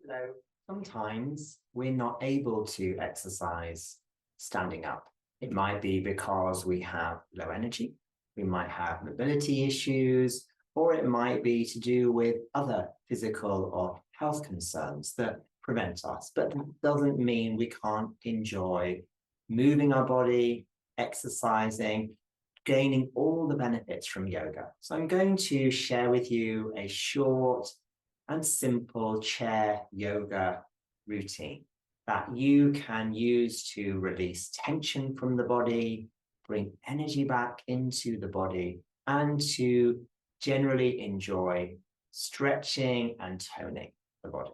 So sometimes we're not able to exercise standing up. It might be because we have low energy, we might have mobility issues, or it might be to do with other physical or health concerns that prevent us. But that doesn't mean we can't enjoy moving our body, exercising, gaining all the benefits from yoga. So I'm going to share with you a short and simple chair yoga routine that you can use to release tension from the body, bring energy back into the body, and to generally enjoy stretching and toning the body.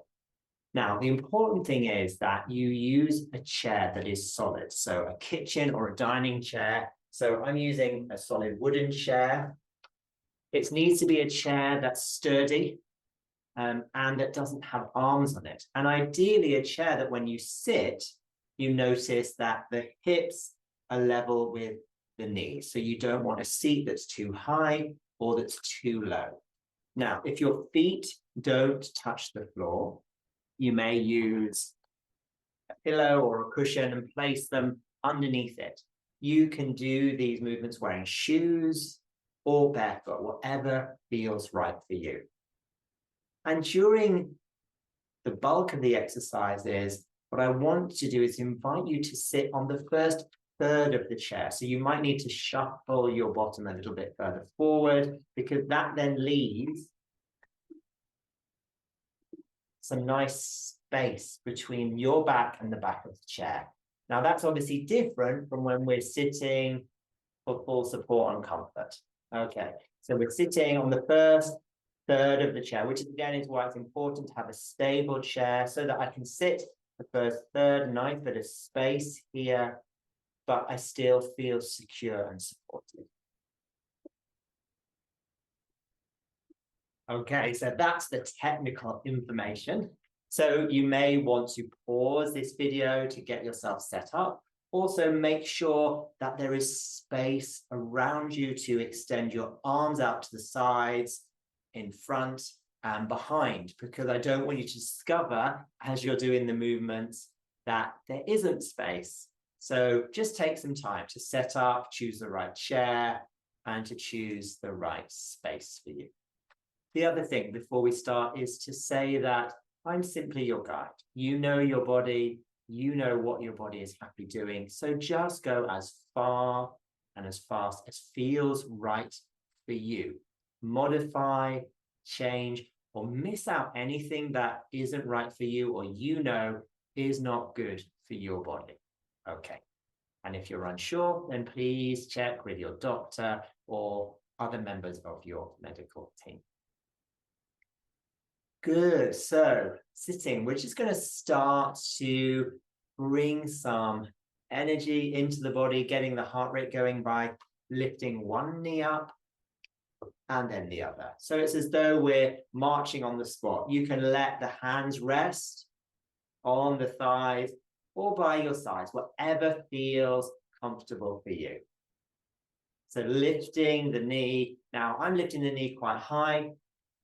Now, the important thing is that you use a chair that is solid, so a kitchen or a dining chair. So I'm using a solid wooden chair. It needs to be a chair that's sturdy, and that doesn't have arms on it. And ideally a chair that when you sit, you notice that the hips are level with the knees. So you don't want a seat that's too high or that's too low. Now, if your feet don't touch the floor, you may use a pillow or a cushion and place them underneath it. You can do these movements wearing shoes or barefoot, whatever feels right for you. And during the bulk of the exercises, what I want to do is invite you to sit on the first third of the chair. So you might need to shuffle your bottom a little bit further forward, because that then leaves some nice space between your back and the back of the chair. Now that's obviously different from when we're sitting for full support and comfort. Okay, so we're sitting on the first third of the chair, which again is why it's important to have a stable chair so that I can sit the first third, nice bit of space here, but I still feel secure and supported. Okay, so that's the technical information. So you may want to pause this video to get yourself set up. Also, make sure that there is space around you to extend your arms out to the sides, in front and behind, because I don't want you to discover as you're doing the movements that there isn't space. So just take some time to set up, choose the right chair, and to choose the right space for you. The other thing before we start is to say that I'm simply your guide. You know your body, you know what your body is happy doing. So just go as far and as fast as feels right for you. Modify, change, or miss out anything that isn't right for you or you know is not good for your body. Okay. And if you're unsure, then please check with your doctor or other members of your medical team. Good. So sitting, we're just going to start to bring some energy into the body, getting the heart rate going by lifting one knee up and then the other. So it's as though we're marching on the spot. You can let the hands rest on the thighs or by your sides, whatever feels comfortable for you. So lifting the knee. Now I'm lifting the knee quite high,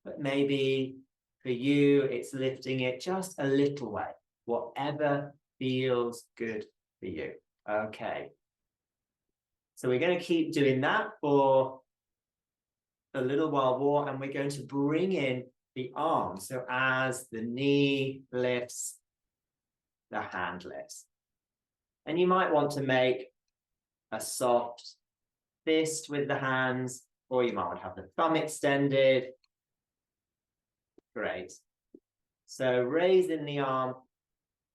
but maybe for you, it's lifting it just a little way, whatever feels good for you. Okay. So we're going to keep doing that for a little while more, and we're going to bring in the arm. So as the knee lifts, the hand lifts. And you might want to make a soft fist with the hands, or you might want to have the thumb extended. Great. So raising the arm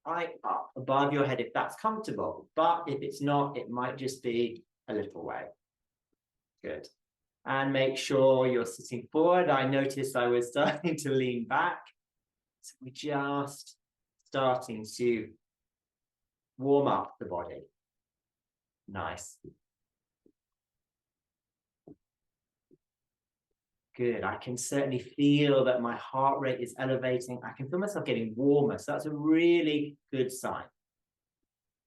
right up above your head if that's comfortable. But if it's not, it might just be a little way. Good. And make sure you're sitting forward. I noticed I was starting to lean back. So we're just starting to warm up the body. Nice. Good. I can certainly feel that my heart rate is elevating. I can feel myself getting warmer. So that's a really good sign.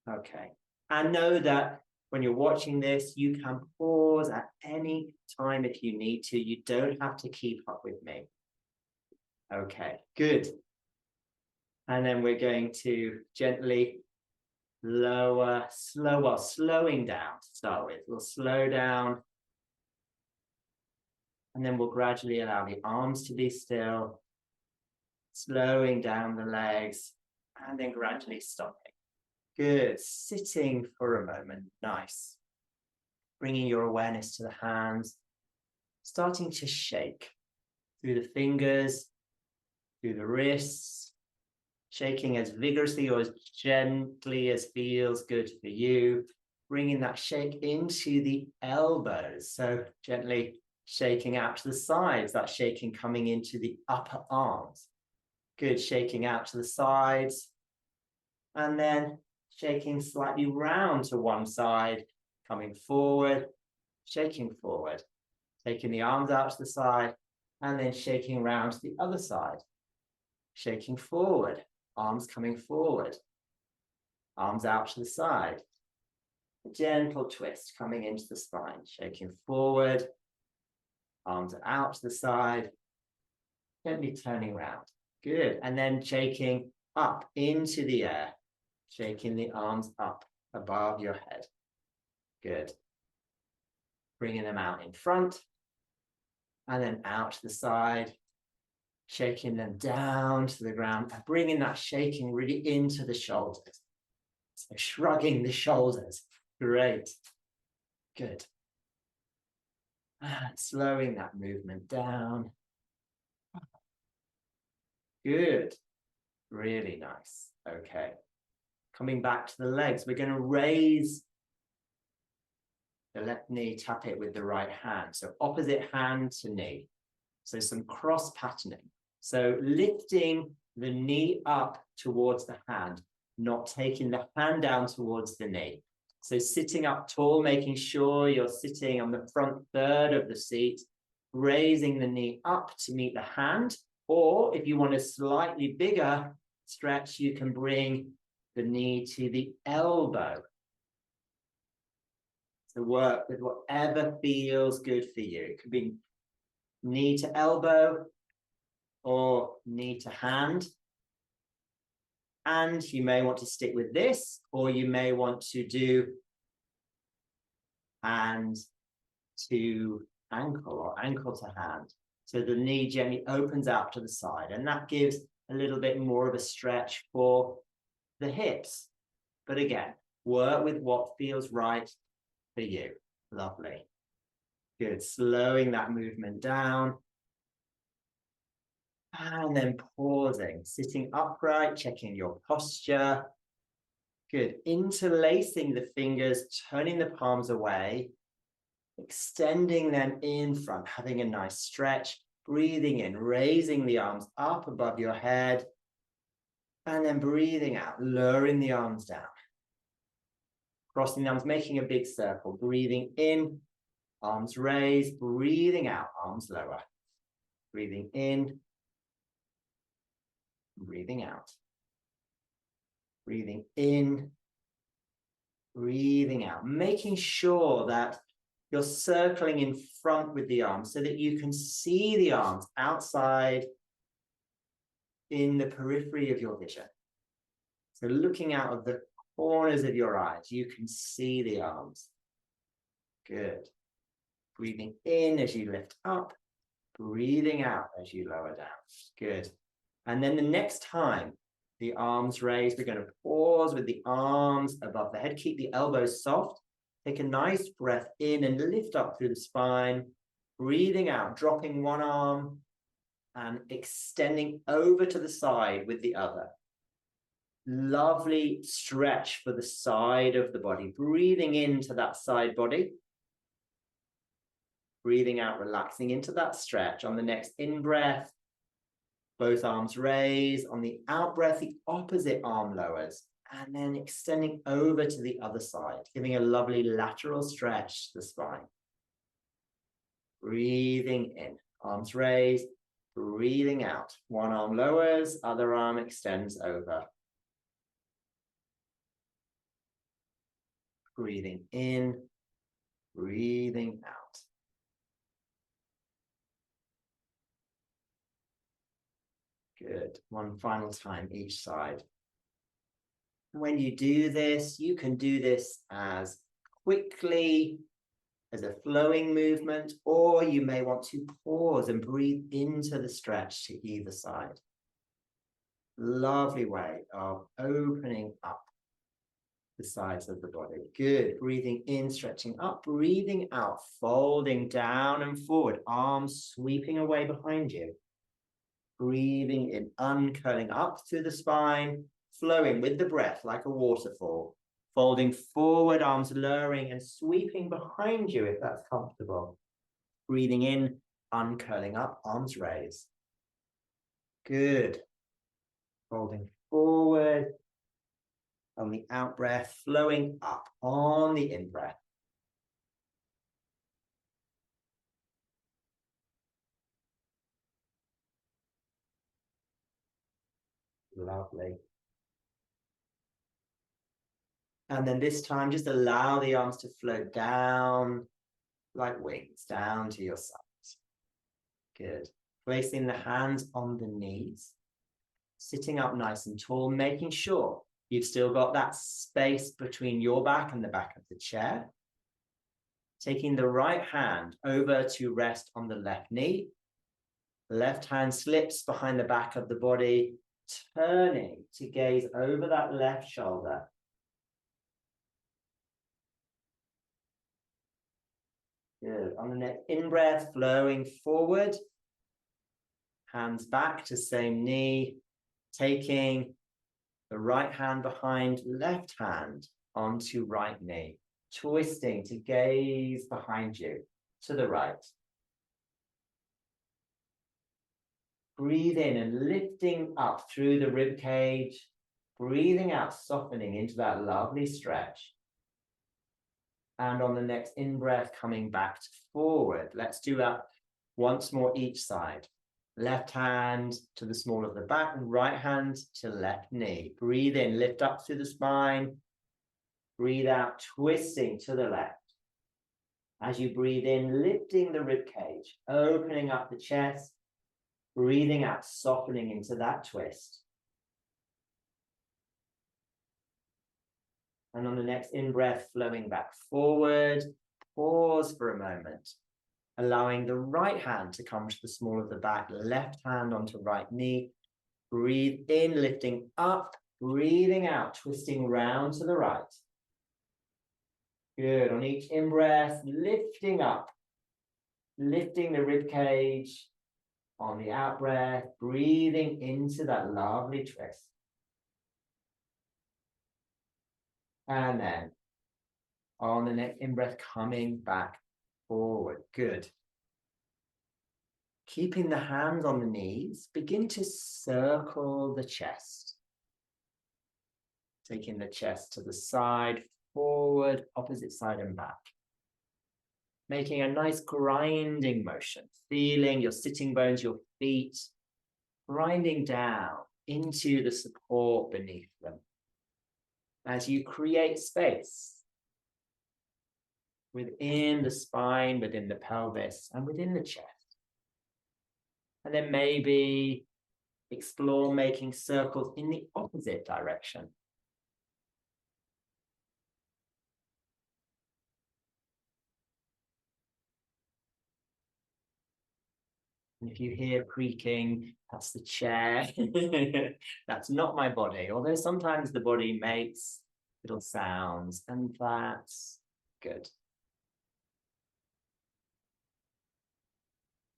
Okay. And know that when you're watching this, you can pause at any time if you need to. You don't have to keep up with me. Okay, good. And then we're going to gently slowing down to start with. We'll slow down. And then we'll gradually allow the arms to be still, slowing down the legs, and then gradually stopping. Good. Sitting for a moment. Nice. Bringing your awareness to the hands, starting to shake through the fingers, through the wrists, shaking as vigorously or as gently as feels good for you. Bringing that shake into the elbows. So gently shaking out to the sides, that shaking coming into the upper arms. Good, shaking out to the sides. And then shaking slightly round to one side, coming forward, shaking forward, taking the arms out to the side, and then shaking round to the other side, shaking forward, arms coming forward, arms out to the side, a gentle twist coming into the spine, shaking forward, arms out to the side, gently turning round. Good, and then shaking up into the air, shaking the arms up above your head. Good. Bringing them out in front and then out to the side, shaking them down to the ground and bringing that shaking really into the shoulders. So shrugging the shoulders. Great. Good. And slowing that movement down. Good. Really nice. Okay. Coming back to the legs, we're going to raise the left knee, tap it with the right hand. So opposite hand to knee. So some cross patterning. So lifting the knee up towards the hand, not taking the hand down towards the knee. So sitting up tall, making sure you're sitting on the front third of the seat, raising the knee up to meet the hand. Or if you want a slightly bigger stretch, you can bring the knee to the elbow. So work with whatever feels good for you. It could be knee to elbow or knee to hand. And you may want to stick with this, or you may want to do hand to ankle or ankle to hand. So the knee gently opens out to the side, and that gives a little bit more of a stretch for the hips. But again, work with what feels right for you. Lovely. Good. Slowing that movement down. And then pausing, sitting upright, checking your posture. Good. Interlacing the fingers, turning the palms away, extending them in front, having a nice stretch, breathing in, raising the arms up above your head, and then breathing out, lowering the arms down. Crossing the arms, making a big circle, breathing in, arms raised, breathing out, arms lower. Breathing in, breathing out. Breathing in, breathing out, making sure that you're circling in front with the arms so that you can see the arms outside in the periphery of your vision. So looking out of the corners of your eyes, you can see the arms. Good. Breathing in as you lift up, breathing out as you lower down. Good. And then the next time the arms raised, we're going to pause with the arms above the head. Keep the elbows soft. Take a nice breath in and lift up through the spine. Breathing out, dropping one arm and extending over to the side with the other. Lovely stretch for the side of the body. Breathing into that side body. Breathing out, relaxing into that stretch. On the next in-breath, both arms raise. On the out-breath, the opposite arm lowers. And then extending over to the other side, giving a lovely lateral stretch to the spine. Breathing in, arms raised. Breathing out, one arm lowers, other arm extends over. Breathing in, breathing out. Good. One final time each side. When you do this, you can do this as quickly as a flowing movement, or you may want to pause and breathe into the stretch to either side. Lovely way of opening up the sides of the body. Good. Breathing in, stretching up, breathing out, folding down and forward, arms sweeping away behind you. Breathing in, uncurling up through the spine, flowing with the breath like a waterfall. Folding forward, arms lowering and sweeping behind you if that's comfortable. Breathing in, uncurling up, arms raised. Good. Folding forward. On the out breath, flowing up on the in breath. Lovely. And then this time, just allow the arms to float down like wings, down to your sides. Good. Placing the hands on the knees, sitting up nice and tall, making sure you've still got that space between your back and the back of the chair. Taking the right hand over to rest on the left knee. Left hand slips behind the back of the body, turning to gaze over that left shoulder. Good. On the next in-breath, flowing forward. Hands back to same knee. Taking the right hand behind left hand onto right knee. Twisting to gaze behind you to the right. Breathe in and lifting up through the rib cage. Breathing out, softening into that lovely stretch. And on the next in-breath, coming back to forward. Let's do that once more each side. Left hand to the small of the back, right hand to left knee. Breathe in, lift up through the spine. Breathe out, twisting to the left. As you breathe in, lifting the rib cage, opening up the chest. Breathing out, softening into that twist. And on the next in-breath, flowing back forward. Pause for a moment. Allowing the right hand to come to the small of the back, left hand onto right knee. Breathe in, lifting up, breathing out, twisting round to the right. Good. On each in-breath, lifting up, lifting the rib cage. On the out-breath, breathing into that lovely twist. And then on the next in-breath, coming back forward. Good. Keeping the hands on the knees, begin to circle the chest. Taking the chest to the side, forward, opposite side and back. Making a nice grinding motion, feeling your sitting bones, your feet, grinding down into the support beneath them. As you create space within the spine, within the pelvis, and within the chest. And then maybe explore making circles in the opposite direction. And if you hear creaking, that's the chair. That's not my body, although sometimes the body makes little sounds, and that's good.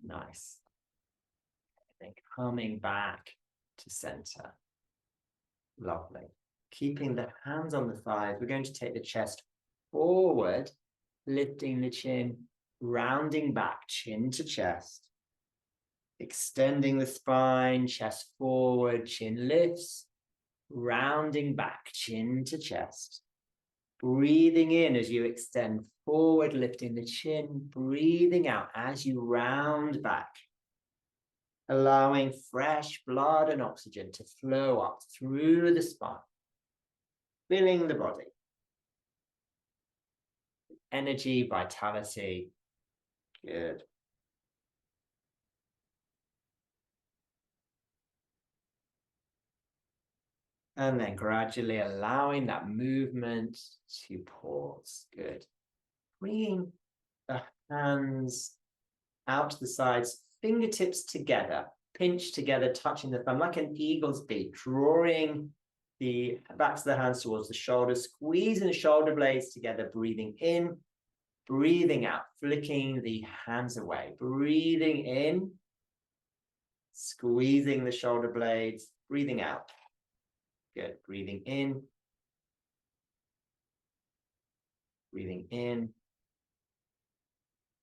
Nice. Then coming back to center. Lovely. Keeping the hands on the thighs, we're going to take the chest forward, lifting the chin, rounding back, chin to chest. Extending the spine, chest forward, chin lifts, rounding back, chin to chest. Breathing in as you extend forward, lifting the chin, breathing out as you round back. Allowing fresh blood and oxygen to flow up through the spine, filling the body. Energy, vitality, good. And then gradually allowing that movement to pause. Good. Bringing the hands out to the sides, fingertips together, pinch together, touching the thumb like an eagle's beak, drawing the backs of the hands towards the shoulders, squeezing the shoulder blades together, breathing in, breathing out, flicking the hands away, breathing in, squeezing the shoulder blades, breathing out. Good. Breathing in, breathing in.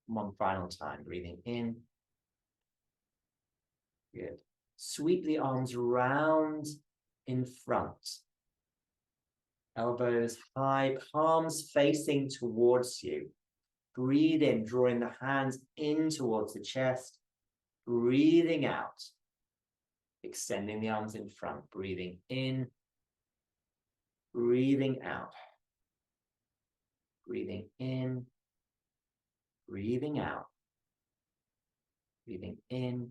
One final time, breathing in. Good. Sweep the arms round in front. Elbows high, palms facing towards you. Breathe in, drawing the hands in towards the chest. Breathing out, extending the arms in front. Breathing in, breathing out. Breathing in, breathing out. Breathing in,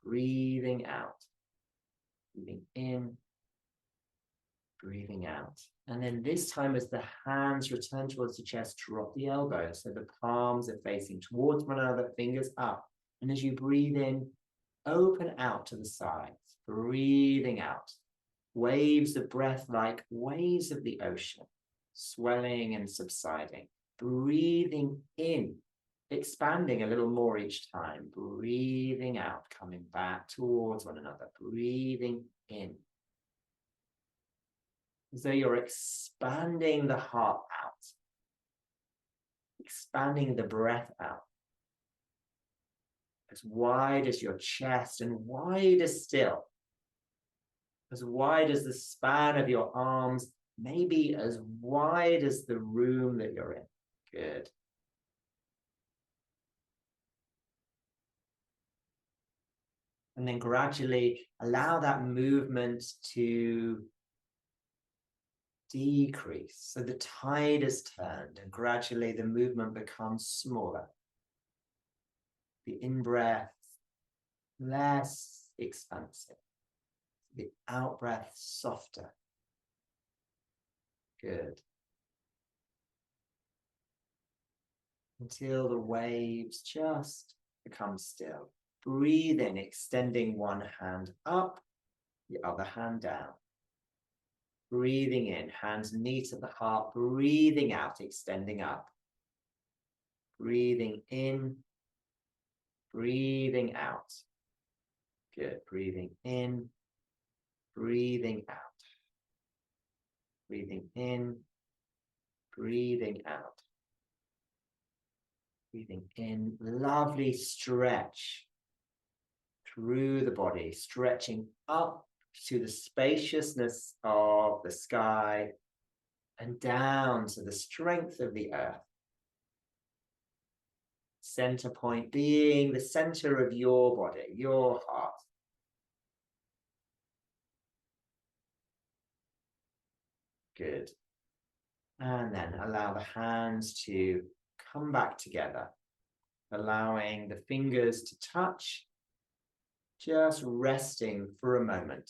breathing out. Breathing in, breathing out. And then this time as the hands return towards the chest, drop the elbows. So the palms are facing towards one another, fingers up. And as you breathe in, open out to the sides, breathing out. Waves of breath like waves of the ocean, swelling and subsiding. Breathing in, expanding a little more each time. Breathing out, coming back towards one another. Breathing in. As though you're expanding the heart out, expanding the breath out, as wide as your chest and wider still, as wide as the span of your arms, maybe as wide as the room that you're in. Good. And then gradually allow that movement to decrease. So the tide has turned and gradually the movement becomes smaller. The in-breath less expansive. The out-breath softer. Good. Until the waves just become still. Breathe in, extending one hand up, the other hand down. Breathing in, hands knee to the heart. Breathing out, extending up. Breathing in, breathing out. Good. Breathing in, breathing out. Breathing in, breathing out. Breathing in, lovely stretch through the body, stretching up to the spaciousness of the sky and down to the strength of the earth. Center point being the center of your body, your heart. Good. And then allow the hands to come back together, allowing the fingers to touch, just resting for a moment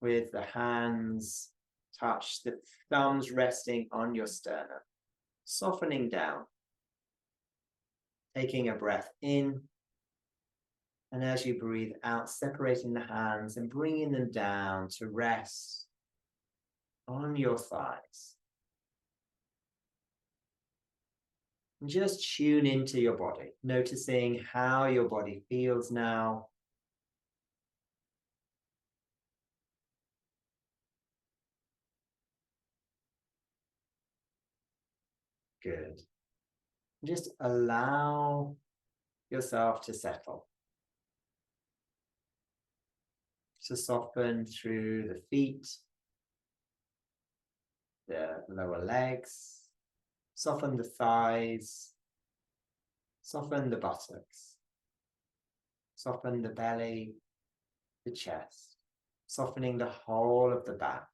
with the hands touch, the thumbs resting on your sternum, softening down, taking a breath in, and as you breathe out, separating the hands and bringing them down to rest on your thighs. And just tune into your body, noticing how your body feels now. Good. Just allow yourself to settle, to soften through the feet, the lower legs, soften the thighs, soften the buttocks, soften the belly, the chest, softening the whole of the back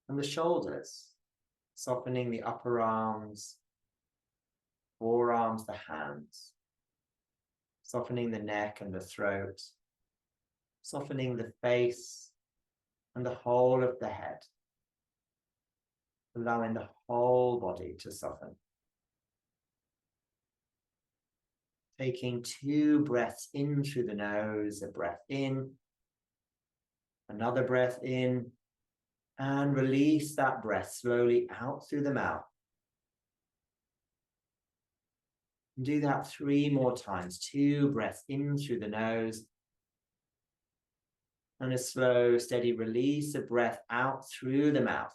and the shoulders, softening the upper arms, forearms, the hands, softening the neck and the throat, softening the face, and the whole of the head, allowing the whole body to soften. Taking 2 breaths in through the nose, a breath in, another breath in, and release that breath slowly out through the mouth. And do that 3 more times. 2 breaths in through the nose, and a slow, steady release of breath out through the mouth.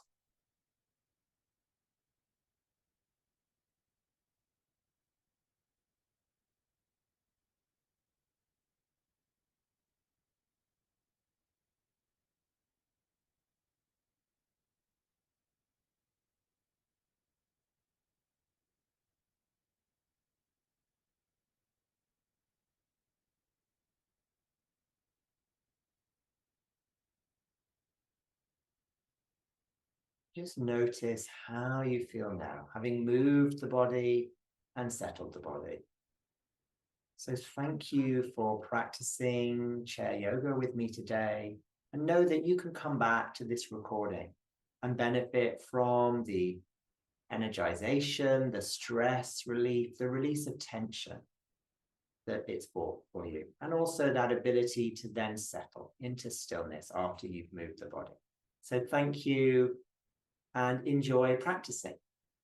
Just notice how you feel now, having moved the body and settled the body. So thank you for practicing chair yoga with me today, and know that you can come back to this recording and benefit from the energization, the stress relief, the release of tension that it's brought for you, and also that ability to then settle into stillness after you've moved the body. So thank you and enjoy practicing.